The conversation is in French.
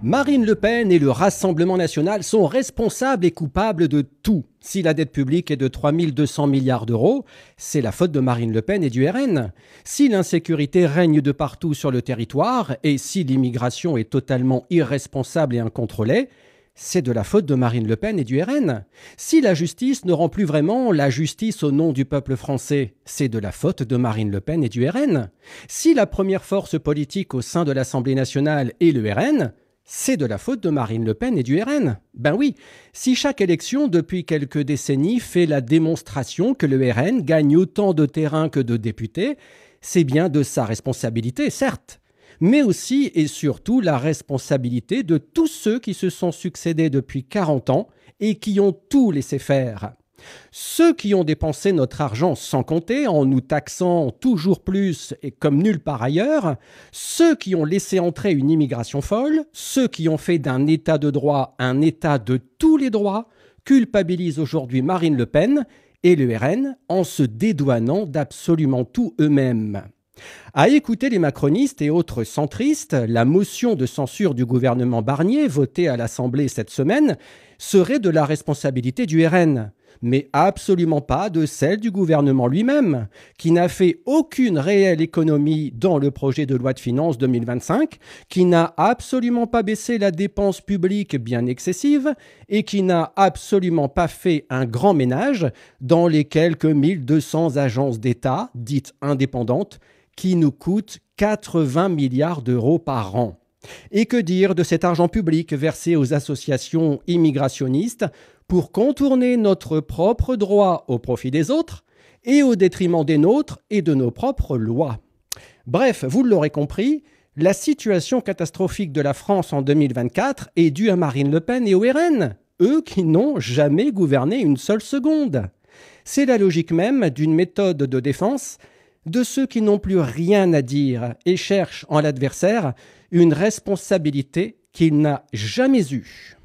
Marine Le Pen et le Rassemblement national sont responsables et coupables de tout. Si la dette publique est de 3 200 milliards d'euros, c'est la faute de Marine Le Pen et du RN. Si l'insécurité règne de partout sur le territoire et si l'immigration est totalement irresponsable et incontrôlée, c'est de la faute de Marine Le Pen et du RN. Si la justice ne rend plus vraiment la justice au nom du peuple français, c'est de la faute de Marine Le Pen et du RN. Si la première force politique au sein de l'Assemblée nationale est le RN, c'est de la faute de Marine Le Pen et du RN. Ben oui, si chaque élection depuis quelques décennies fait la démonstration que le RN gagne autant de terrain que de députés, c'est bien de sa responsabilité, certes, mais aussi et surtout la responsabilité de tous ceux qui se sont succédés depuis 40 ans et qui ont tout laissé faire. Ceux qui ont dépensé notre argent sans compter, en nous taxant toujours plus et comme nulle part ailleurs, ceux qui ont laissé entrer une immigration folle, ceux qui ont fait d'un état de droit un état de tous les droits, culpabilisent aujourd'hui Marine Le Pen et le RN en se dédouanant d'absolument tout eux-mêmes. À écouter les macronistes et autres centristes, la motion de censure du gouvernement Barnier, votée à l'Assemblée cette semaine, serait de la responsabilité du RN, mais absolument pas de celle du gouvernement lui-même, qui n'a fait aucune réelle économie dans le projet de loi de finances 2025, qui n'a absolument pas baissé la dépense publique bien excessive et qui n'a absolument pas fait un grand ménage dans les quelques 1200 agences d'État, dites indépendantes, qui nous coûtent 80 milliards d'euros par an. Et que dire de cet argent public versé aux associations immigrationnistes pour contourner notre propre droit au profit des autres et au détriment des nôtres et de nos propres lois. Bref, vous l'aurez compris, la situation catastrophique de la France en 2024 est due à Marine Le Pen et au RN, eux qui n'ont jamais gouverné une seule seconde. C'est la logique même d'une méthode de défense de ceux qui n'ont plus rien à dire et cherchent en l'adversaire une responsabilité qu'il n'a jamais eue.